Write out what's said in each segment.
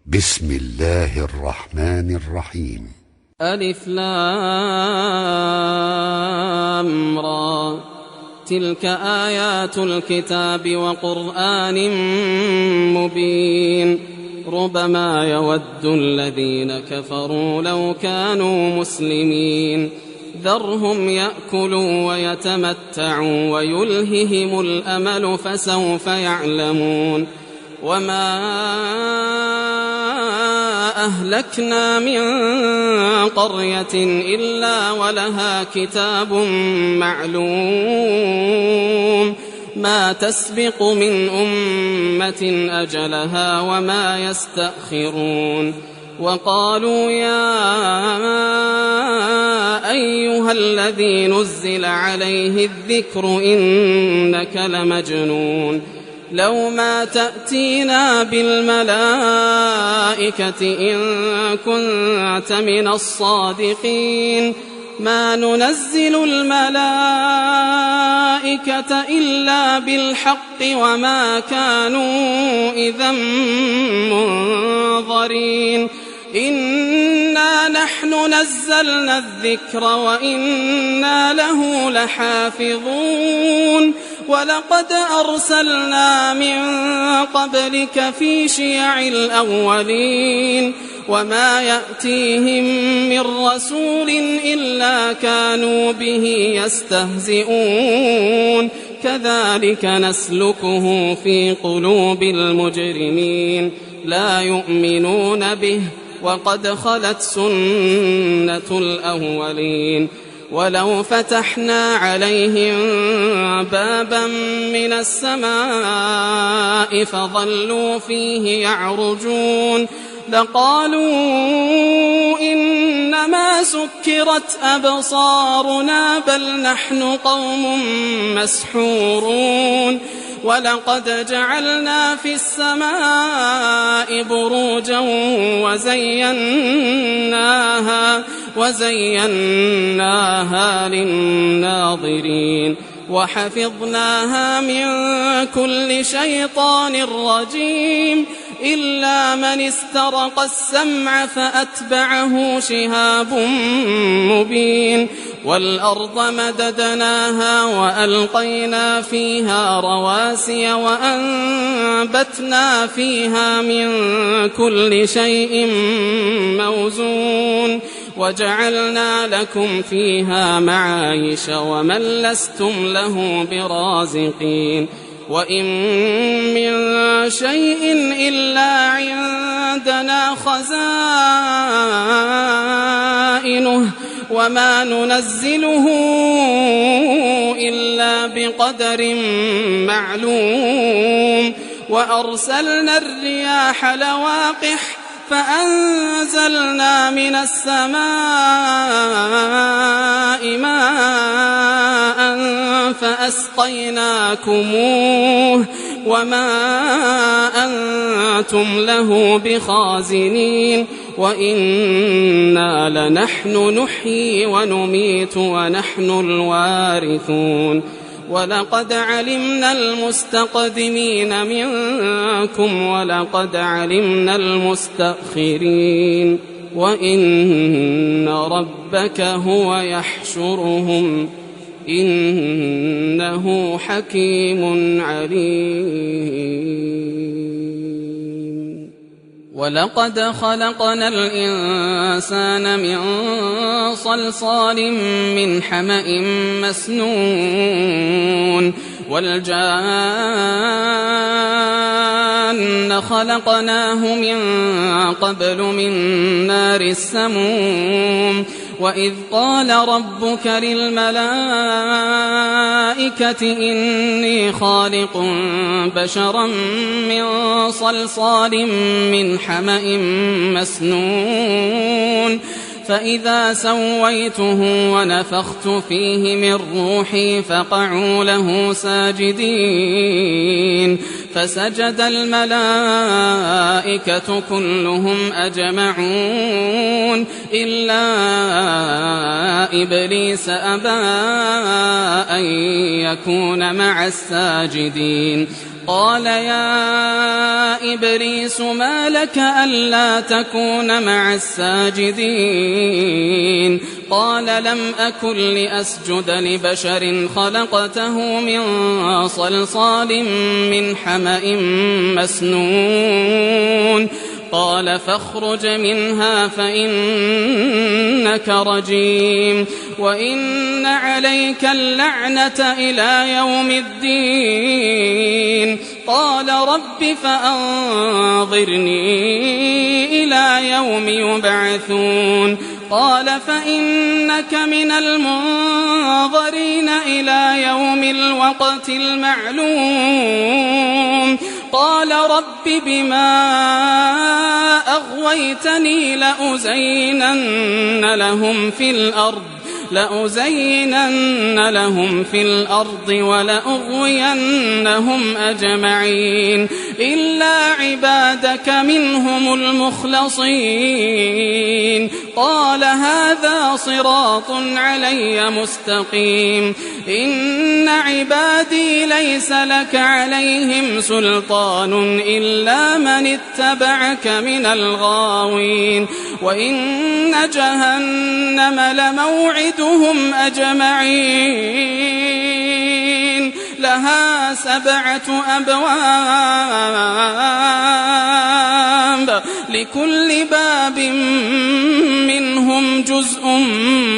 بسم الله الرحمن الرحيم. ألف لام را، تلك آيات الكتاب وقرآن مبين. ربما يود الذين كفروا لو كانوا مسلمين. ذرهم يأكلوا ويتمتعوا ويلههم الأمل فسوف يعلمون. وما أهلكنا من قرية إلا ولها كتاب معلوم، ما تسبق من أمة أجلها وما يستأخرون. وقالوا يا أيها الذي نزل عليه الذكر إنك لمجنون، لو ما تأتينا بالملائكة إن كنت من الصادقين. ما ننزل الملائكة إلا بالحق وما كانوا إذا منظرين. إنا نحن نزلنا الذكر وإنا له لحافظون. ولقد أرسلنا من قبلك في شيع الأولين، وما يأتيهم من رسول إلا كانوا به يستهزئون. كذلك نسلكه في قلوب المجرمين، لا يؤمنون به وقد خلت سنة الأولين. ولو فتحنا عليهم بابا من السماء فظلوا فيه يعرجون لقالوا إنما سكرت أبصارنا بل نحن قوم مسحورون. ولقد جعلنا في السماء بروجا وزيناها للناظرين وحفظناها من كل شيطان رجيم إلا من استرق السمع فأتبعه شهاب مبين. والأرض مددناها وألقينا فيها رواسي وأنبتنا فيها من كل شيء موزون وجعلنا لكم فيها معايش ومن لستم له برازقين. وإن من شيء إلا عندنا خزائنه وما ننزله إلا بقدر معلوم. وأرسلنا الرياح لواقح فأنزلنا من السماء ماء فأسقيناكموه وما أنتم له بخازنين. وإنا لنحن نحيي ونميت ونحن الوارثون. ولقد علمنا المستقدمين منكم ولقد علمنا المستأخرين. وإن ربك هو يحشرهم إنه حكيم عليم. ولقد خلقنا الإنسان من صلصال من حمأ مسنون والجان خلقناه من قبل من نار السموم. وإذ قال ربك للملائكة إني خالق بشرا من صلصال من حمأ مسنون فإذا سويته ونفخت فيه من روحي فقعوا له ساجدين. فسجد الملائكة كلهم أجمعون إلا إبليس أبى أن يكون مع الساجدين. قال يا إبليس ما لك ألا تكون مع الساجدين قال لم أكن لأسجد لبشر خلقته من صلصال من حمأ مسنون قال فاخرج منها فإنك رجيم وإن عليك اللعنة إلى يوم الدين قال رب فأنظرني إلى يوم يبعثون قال فإنك من المنظرين إلى يوم الوقت المعلوم قال رب بما أغويتني لأزينن لهم في الأرض ولأغوينهم أجمعين إلا عبادك منهم المخلصين قال هذا صراط علي مستقيم إن عبادي ليس لك عليهم سلطان إلا من اتبعك من الغاوين وإن جهنم لموعدهم أجمعين لها 7 أبواب لكل باب منهم جزء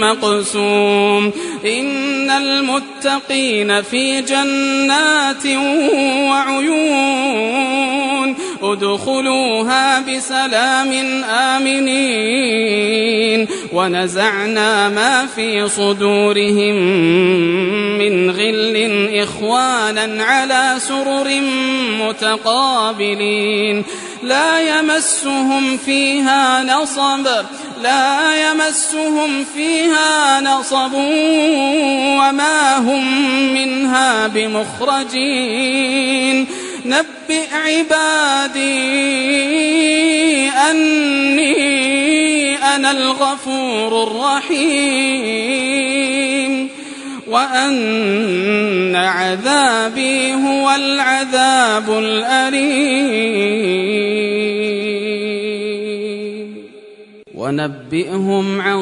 مقسوم إن المتقين في جنات وعيون ادخلوها بسلام آمنين ونزعنا ما في صدورهم من غل إخوانا على سرر متقابلين لا يمسهم فيها نصب وما هم منها بمخرجين نبئ عبادي أني أنا الغفور الرحيم وأن عذابي هو العذاب الأليم ونبئهم عن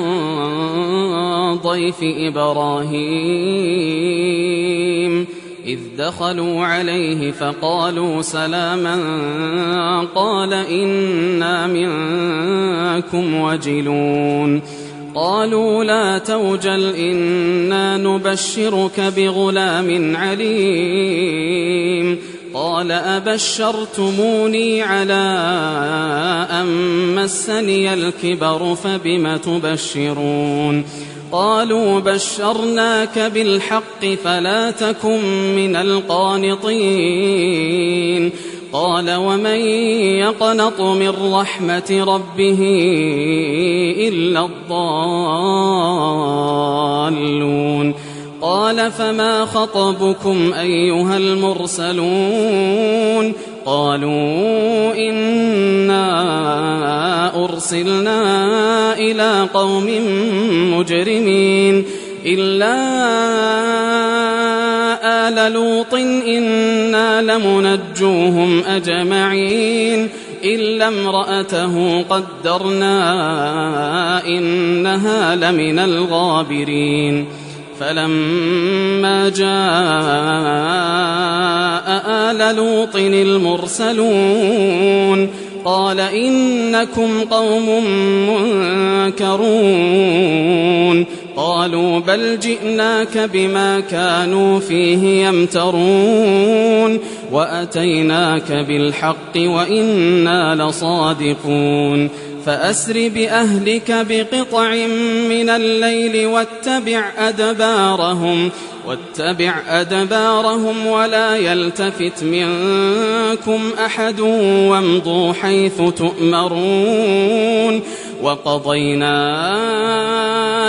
ضيف إبراهيم إذ دخلوا عليه فقالوا سلاما قال إنا منكم وجلون قالوا لا توجل إنا نبشرك بغلام عليم قال أبشرتموني على أن مسني الكبر فبم تبشرون قالوا بشرناك بالحق فلا تكن من القانطين قال ومن يقنط من رحمة ربه إلا الضالون قال فما خطبكم أيها المرسلون قالوا إنا أرسلنا إلى قوم مجرمين إلا آل لوط إنا لمنجوهم أجمعين إلا امرأته قدرنا إنها لمن الغابرين فلما جاء آل لوط المرسلون قال إنكم قوم منكرون قالوا بل جئناك بما كانوا فيه يمترون وأتيناك بالحق وإنا لصادقون فأسر بأهلك بقطع من الليل واتبع أدبارهم ولا يلتفت منكم أحد وامضوا حيث تؤمرون وقضينا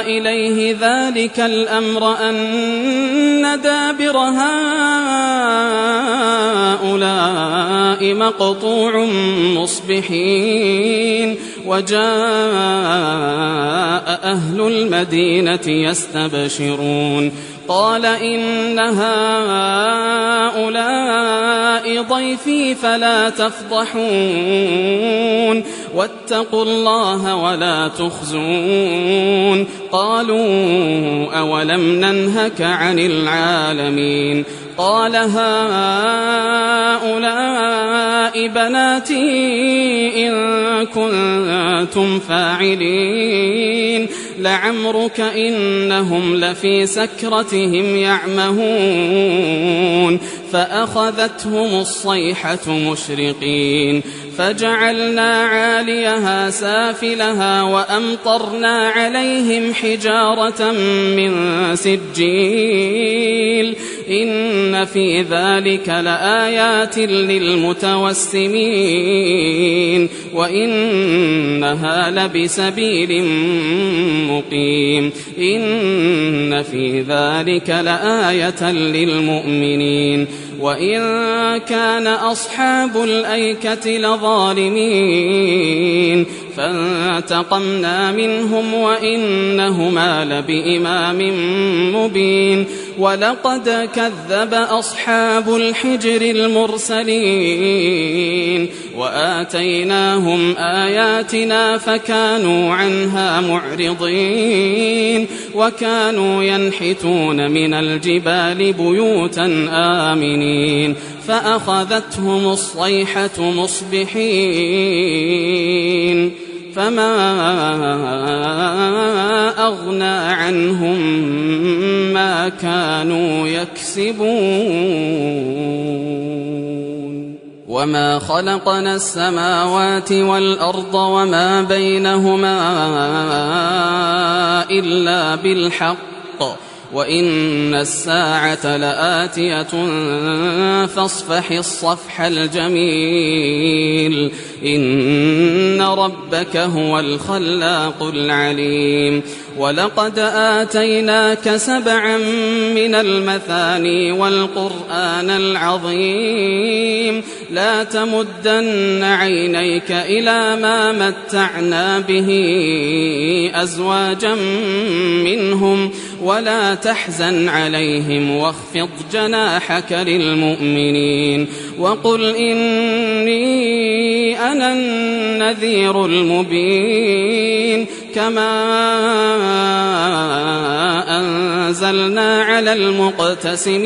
إليه ذلك الأمر أن دابر هؤلاء مقطوع مصبحين وجاء أهل المدينة يستبشرون قال إن هؤلاء ضيفي فلا تفضحون واتقوا الله ولا تخزون قالوا أولم ننهك عن العالمين قال هؤلاء بناتي إن كنتم فاعلين لعمرك إنهم لفي سكرتهم يعمهون فأخذتهم الصيحة مشرقين فجعلنا عاليها سافلها وأمطرنا عليهم حجارة من سجيل إن في ذلك لآيات للمتوسمين وإنها لبسبيل مقيم إن في ذلك لآية للمؤمنين وإن كان أصحاب الأيكة لظالمين فانتقمنا منهم وإنهما لبإمام مبين ولقد كذب أصحاب الحجر المرسلين وآتيناهم آياتنا فكانوا عنها معرضين وكانوا ينحتون من الجبال بيوتا آمنين فأخذتهم الصيحة مصبحين فما أغنى عنهم ما كانوا يكسبون وما خلقنا السماوات والأرض وما بينهما إلا بالحق وإن الساعة لآتية فاصفح الصفح الجميل إن ربك هو الخلاق العليم ولقد آتيناك 7 من المثاني والقرآن العظيم لا تمدن عينيك إلى ما متعنا به أزواجا منهم ولا تحزن عليهم واخفض جناحك للمؤمنين وقل إني أنا النذير المبين كما أنزلنا على المقتسمين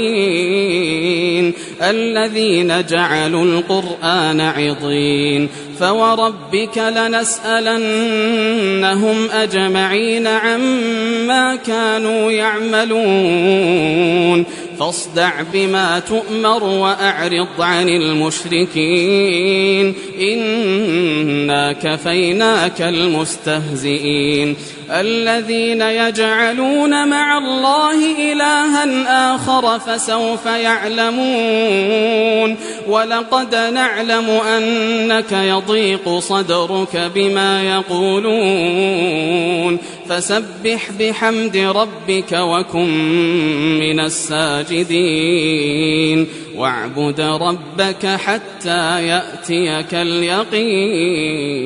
الذين جعلوا القرآن عضين فوربك لنسألنهم أجمعين عما كانوا يعملون فاصدع بما تؤمر وأعرض عن المشركين إنا كفيناك المستهزئين الذين يجعلون مع الله إلها آخر فسوف يعلمون ولقد نعلم أنك يضيق صدرك بما يقولون فسبح بحمد ربك وكن من الساجدين واعبد ربك حتى يأتيك اليقين